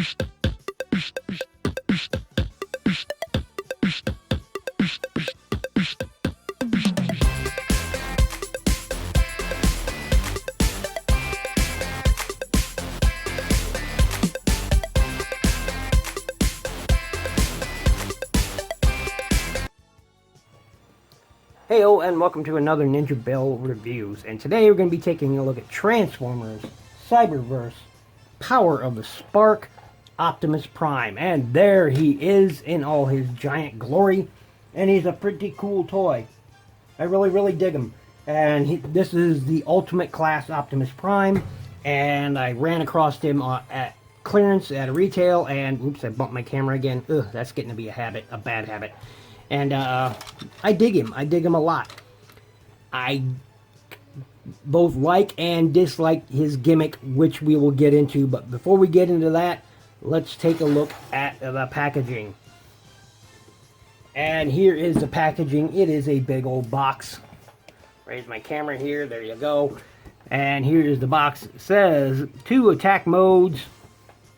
Heyo, and welcome to another Ninja Bell Reviews. And today we're going to be taking a look at Transformers, Cyberverse, Power of the Spark, Optimus Prime. And there he is in all his giant glory. And he's a pretty cool toy. I really dig him. And this is the Ultimate Class Optimus Prime. And I ran across him at clearance at a retail. And, oops, I bumped my camera again. Ugh, that's getting to be a bad habit. And I dig him. I dig him a lot. I both like and dislike his gimmick, which we will get into. But before we get into that, let's take a look at the packaging. And here is the packaging. It is a big old box. Raise my camera here. There you go. And here is the box. It says 2 attack modes.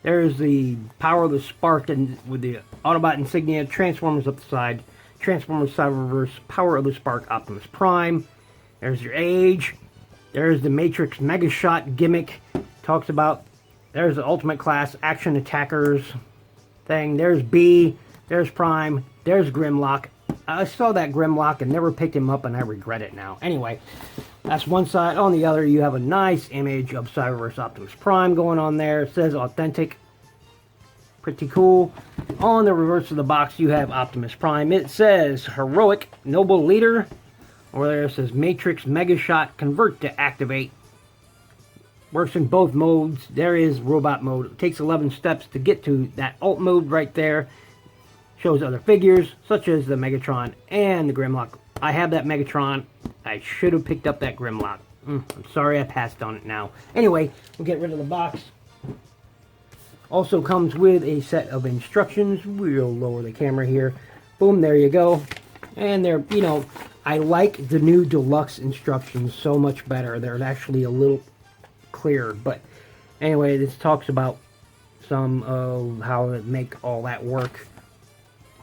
There's the Power of the Spark and with the Autobot insignia, Transformers up the side. Transformers Cyberverse, Power of the Spark, Optimus Prime. There's your age. There's the Matrix Mega Shot gimmick. Talks about. There's the Ultimate Class Action Attackers thing. There's B. There's Prime. There's Grimlock. I saw that Grimlock and never picked him up, and I regret it now. Anyway, that's one side. On the other, you have a nice image of Cyberverse Optimus Prime going on there. It says authentic. Pretty cool. On the reverse of the box, you have Optimus Prime. It says Heroic Noble Leader. Over there it says Matrix Mega Shot Convert to Activate. Works in both modes. There is Robot Mode. It takes 11 steps to get to that Alt Mode right there. Shows other figures, such as the Megatron and the Grimlock. I have that Megatron. I should have picked up that Grimlock. I'm sorry I passed on it now. Anyway, we'll get rid of the box. Also comes with a set of instructions. We'll lower the camera here. Boom, there you go. And they're, I like the new deluxe instructions so much better. They're actually a little clearer. But anyway, this talks about some of how to make all that work.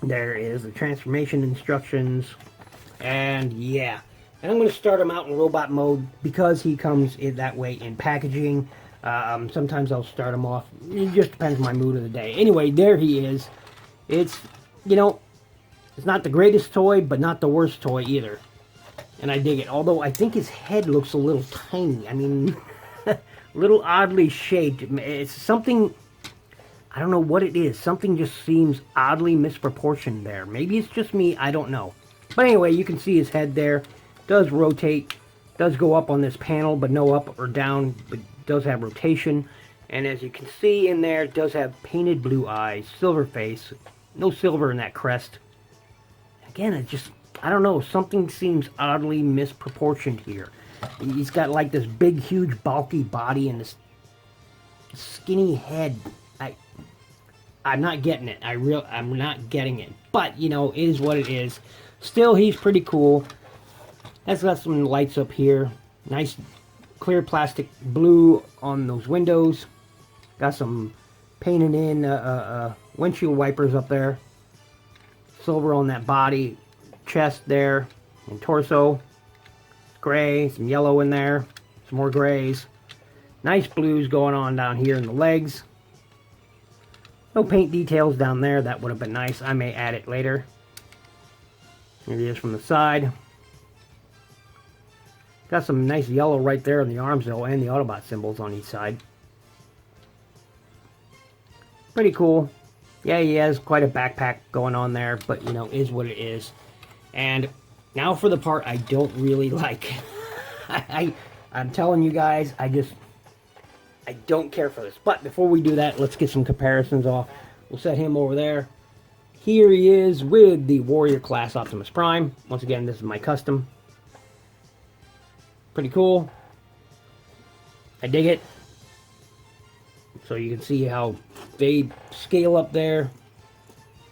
There is the transformation instructions. And yeah. And I'm going to start him out in robot mode because he comes in that way in packaging. Sometimes I'll start him off. It just depends on my mood of the day. Anyway, there he is. It's, it's not the greatest toy, but not the worst toy either. And I dig it. Although I think his head looks a little tiny. I mean, a little oddly shaped. It's something, I don't know what it is. Something just seems oddly misproportioned there. Maybe it's just me. I don't know. But anyway, you can see his head there. Does rotate. Does go up on this panel, but no up or down. But does have rotation, and as you can see in there, it does have painted blue eyes, silver face, no silver in that crest. Again, it just, I don't know, something seems oddly misproportioned here. He's got like this big, huge, bulky body and this skinny head. I'm not getting it. I'm not getting it. But, it is what it is. Still, he's pretty cool. That's got some lights up here. Nice clear plastic blue on those windows. Got some painted in windshield wipers up there. Silver on that body, chest there, and torso. Gray, some yellow in there, some more grays. Nice blues going on down here in the legs. No paint details down there. That would have been nice. I may add it later. Here he is from the side. Got some nice yellow right there on the arms though, and the Autobot symbols on each side. Pretty cool. Yeah, he has quite a backpack going on there, but is what it is. And now for the part I don't really like. I'm telling you guys, I don't care for this. But before we do that, let's get some comparisons off. We'll set him over there. Here he is with the Warrior Class Optimus Prime. Once again, this is my custom. Pretty cool. I dig it. So you can see how they scale up there.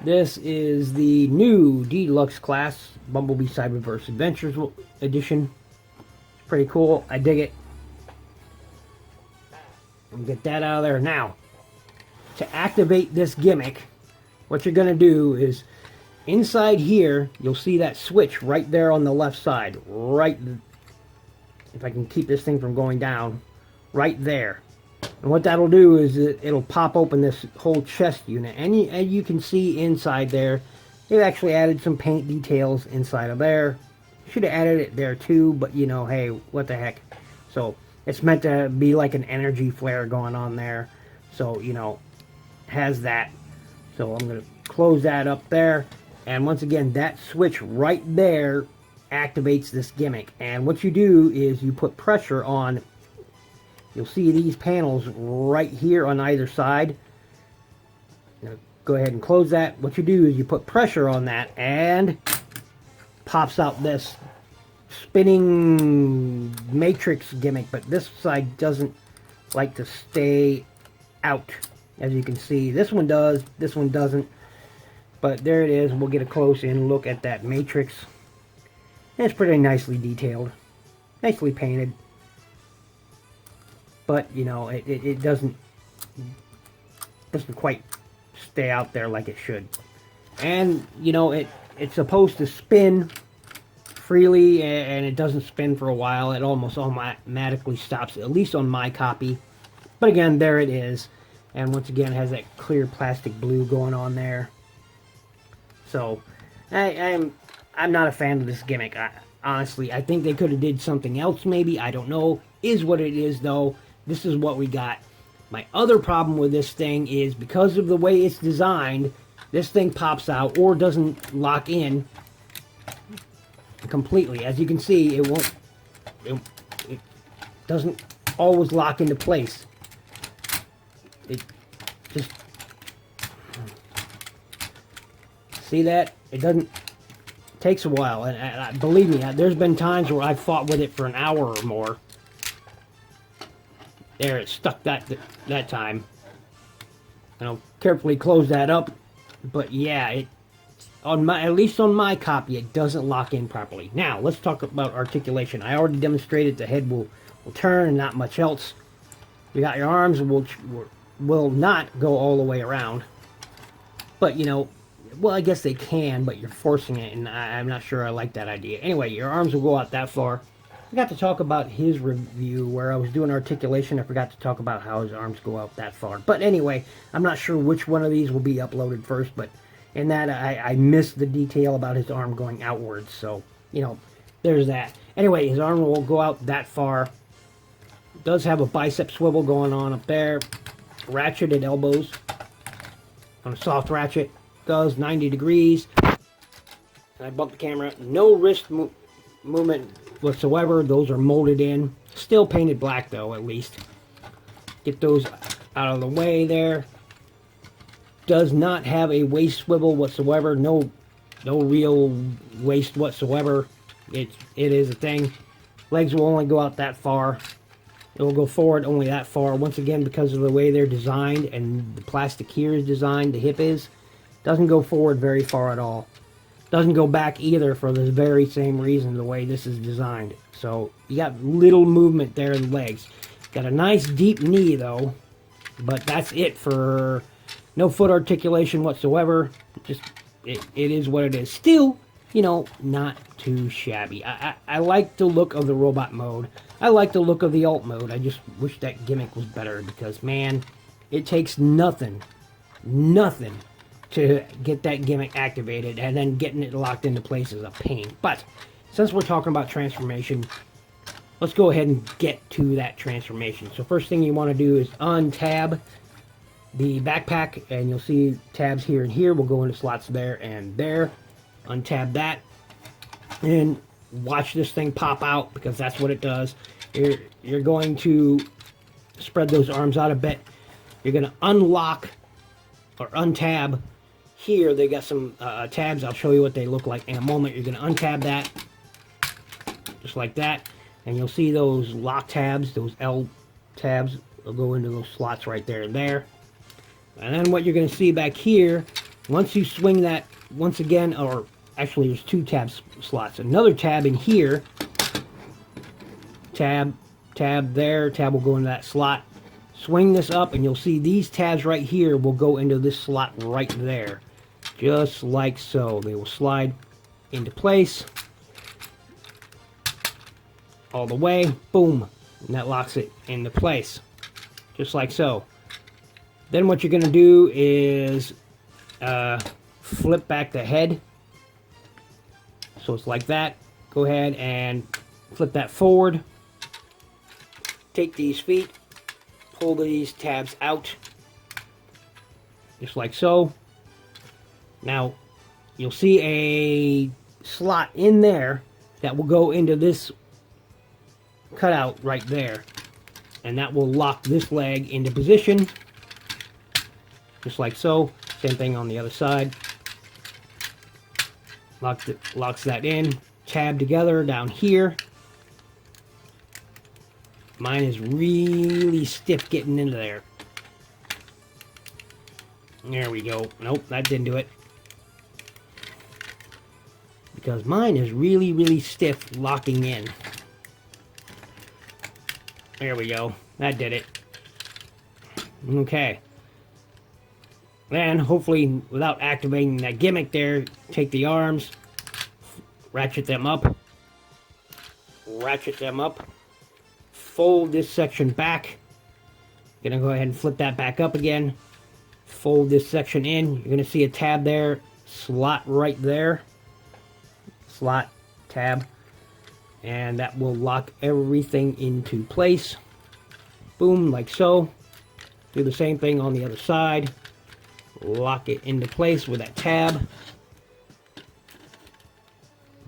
This is the new Deluxe Class Bumblebee Cyberverse Adventures Edition. It's pretty cool. I dig it. Get that out of there now. to activate this gimmick, what you're going to do is inside here, you'll see that switch right there on the left side. Right, if I can keep this thing from going down, right there. And what that'll do is it'll pop open this whole chest unit. And you can see inside there, they've actually added some paint details inside of there. Should have added it there too, but you know, hey, what the heck. So it's meant to be like an energy flare going on there. So, you know, has that. So I'm going to close that up there. And once again, that switch right there activates this gimmick. And what you do is you put pressure on, you'll see these panels right here on either side. Now, go ahead and close that. What you do is you put pressure on that and pops out this spinning matrix gimmick, but this side doesn't like to stay out. As you can see, this one does, this one doesn't. But there it is. We'll get a close in look at that matrix. It's pretty nicely detailed, nicely painted. But you know, it doesn't quite stay out there like it should. And you know, it's supposed to spin freely, and it doesn't spin for a while. It almost automatically stops, at least on my copy. But again, there it is. And once again, it has that clear plastic blue going on there. So, I'm not a fan of this gimmick. Honestly, I think they could have did something else maybe. I don't know. Is what it is, though. This is what we got. My other problem with this thing is because of the way it's designed, this thing pops out or doesn't lock in completely. As you can see, it doesn't always lock into place. It just, see that? It doesn't, it takes a while. And believe me, there's been times where I've fought with it for an hour or more. There, it stuck that time. And I'll carefully close that up. But yeah, at least on my copy, it doesn't lock in properly. Now, let's talk about articulation. I already demonstrated the head will turn and not much else. You got your arms will not go all the way around. But, you know, well, I guess they can, but you're forcing it, and I'm not sure I like that idea. Anyway, your arms will go out that far. I forgot to talk about his review where I was doing articulation. I forgot to talk about how his arms go out that far. But anyway, I'm not sure which one of these will be uploaded first, but in that I missed the detail about his arm going outwards. So, you know, there's that. Anyway, his arm will go out that far. It does have a bicep swivel going on up there. Ratcheted elbows on a soft ratchet. Does 90 degrees. And I bumped the camera. No wrist movement whatsoever. Those are molded in. Still painted black though, at least. Get those out of the way there. Does not have a waist swivel whatsoever. No real waist whatsoever. It is a thing. Legs will only go out that far. It will go forward only that far. Once again, because of the way they're designed and the plastic here is designed, the hip is, doesn't go forward very far at all. Doesn't go back either for the very same reason, the way this is designed. So you got little movement there in the legs. Got a nice deep knee though, but that's it for no foot articulation whatsoever. Just it is what it is. Still, you know, not too shabby. I like the look of the robot mode. I like the look of the alt mode. I just wish that gimmick was better because, man, it takes nothing to get that gimmick activated, and then getting it locked into place is a pain. But since we're talking about transformation, let's go ahead and get to that transformation. So first thing you want to do is untab the backpack, and you'll see tabs here and here. We'll go into slots there and there. Untab that, and watch this thing pop out, because that's what it does. You're going to spread those arms out a bit. You're going to unlock or untab. Here they got some tabs. I'll show you what they look like in a moment. You're going to untab that just like that, and you'll see those lock tabs, those L tabs will go into those slots right there and there. And then what you're going to see back here, once you swing that once again, or actually there's two tab slots, another tab in here, tab there, tab will go into that slot. swing this up, and you'll see these tabs right here will go into this slot right there. Just like so. They will slide into place. All the way. Boom. And that locks it into place. Just like so. Then what you're going to do is flip back the head. So it's like that. Go ahead and flip that forward. Take these feet. Pull these tabs out. Just like so. Now, you'll see a slot in there that will go into this cutout right there. And that will lock this leg into position. Just like so. Same thing on the other side. Locks that in. Tab together down here. Mine is really stiff getting into there. There we go. Nope, that didn't do it. Because mine is really, really stiff locking in. There we go. That did it. Okay. Then, hopefully, without activating that gimmick there, take the arms, ratchet them up, fold this section back. Gonna go ahead and flip that back up again. Fold this section in. You're gonna see a tab there, slot right there. Slot, tab, and that will lock everything into place. Boom, like so. Do the same thing on the other side. Lock it into place with that tab.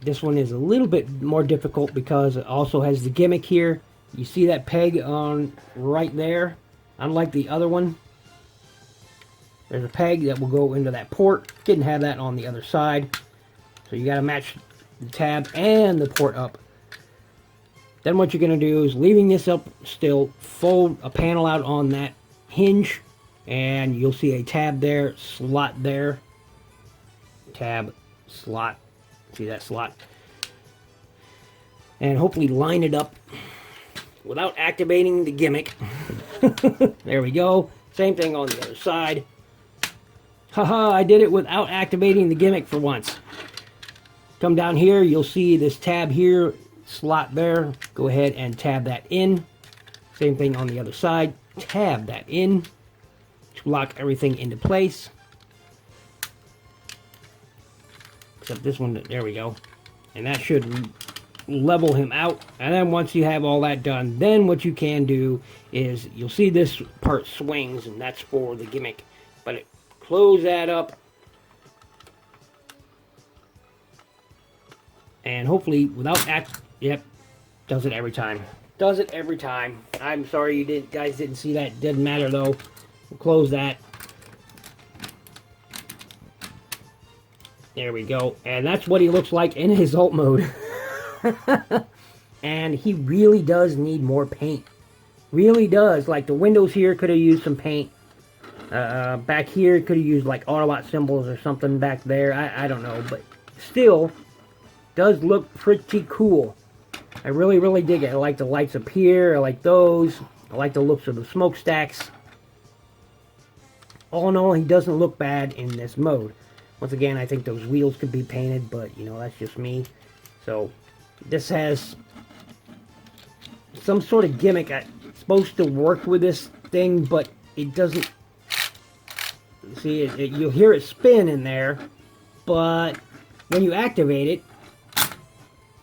This one is a little bit more difficult because it also has the gimmick here. You see that peg on right there? Unlike the other one, there's a peg that will go into that port. Didn't have that on the other side. So you got to match the tab and the port up. Then what you're going to do is, leaving this up still, fold a panel out on that hinge, and you'll see a tab there, slot there, tab, slot. See that slot? And hopefully line it up without activating the gimmick. There we go. Same thing on the other side. Haha, I did it without activating the gimmick for once. Come down here, you'll see this tab here, slot there. Go ahead and tab that in. Same thing on the other side. Tab that in to lock everything into place. Except this one, there we go. And that should level him out. And then once you have all that done, then what you can do is, you'll see this part swings, and that's for the gimmick. But close that up. And hopefully without yep, does it every time. Does it every time. I'm sorry you guys didn't see that. Doesn't matter though. We'll close that. There we go. And that's what he looks like in his alt mode. And he really does need more paint. Really does. Like the windows here could have used some paint. Back here could have used like Autobot symbols or something back there. I don't know. But still, does look pretty cool. I really, really dig it. I like the lights up here. I like those. I like the looks of the smokestacks. All in all, he doesn't look bad in this mode. Once again, I think those wheels could be painted, but, you know, that's just me. So, this has some sort of gimmick. It's supposed to work with this thing, but it doesn't. See, you'll hear it spin in there, but when you activate it,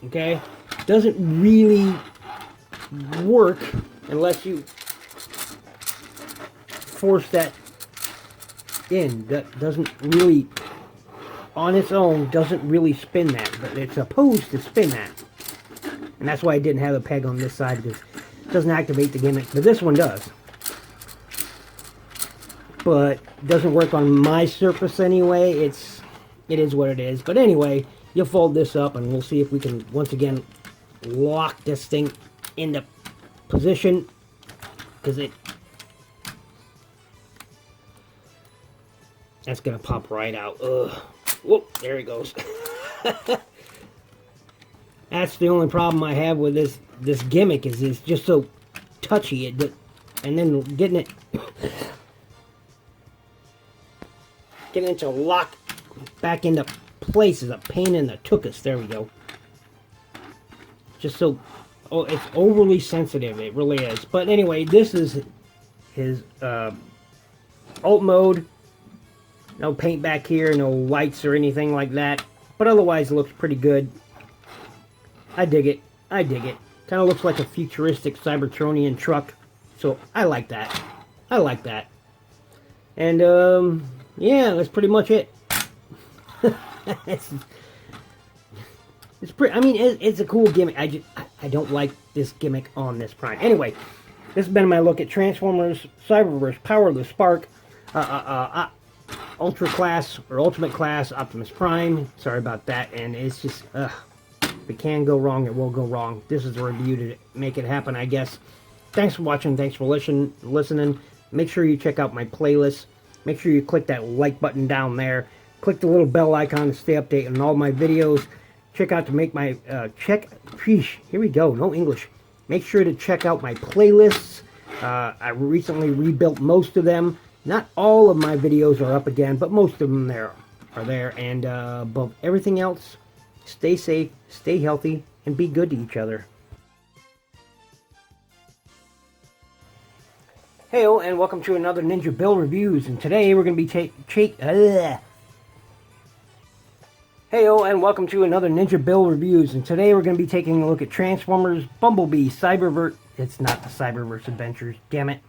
okay, it doesn't really work unless you force that in. That doesn't really, on its own, doesn't really spin that, but it's supposed to spin that. And that's why I didn't have a peg on this side, because it doesn't activate the gimmick, but this one does. But it doesn't work on my surface anyway. It is what it is. But anyway, you'll fold this up and we'll see if we can once again lock this thing into position, because that's gonna pop right out. Ugh. Whoop, there he goes. That's the only problem I have with this gimmick, is it's just so touchy. And then getting it to lock back into place is a pain in the tuchus. There we go. Just so, oh, it's overly sensitive. It really is. But anyway, this is his alt mode. No paint back here, no lights or anything like that. But otherwise, it looks pretty good. I dig it. I dig it. Kind of looks like a futuristic Cybertronian truck. So I like that. I like that. And yeah, that's pretty much it. it's pretty. I mean, it's a cool gimmick. I don't like this gimmick on this Prime. Anyway, this has been my look at Transformers, Cyberverse, Power of the Spark, Ultra Class or Ultimate Class Optimus Prime. Sorry about that. And it's just, if it can go wrong, it will go wrong. This is a review to make it happen, I guess. Thanks for watching. Thanks for listening. Make sure you check out my playlist. Make sure you click that like button down there. Click the little bell icon to stay updated on all my videos. Check out to make my here we go. No English. Make sure to check out my playlists. I recently rebuilt most of them. Not all of my videos are up again, but most of them are there. And above everything else, stay safe, stay healthy, and be good to each other. Heyo, and welcome to another Ninja Build Reviews. And today we're going to be Heyo, and welcome to another Ninja Build Reviews. And today we're going to be taking a look at Transformers, Bumblebee, Cyberverse. It's not the Cyberverse Adventures, damn it.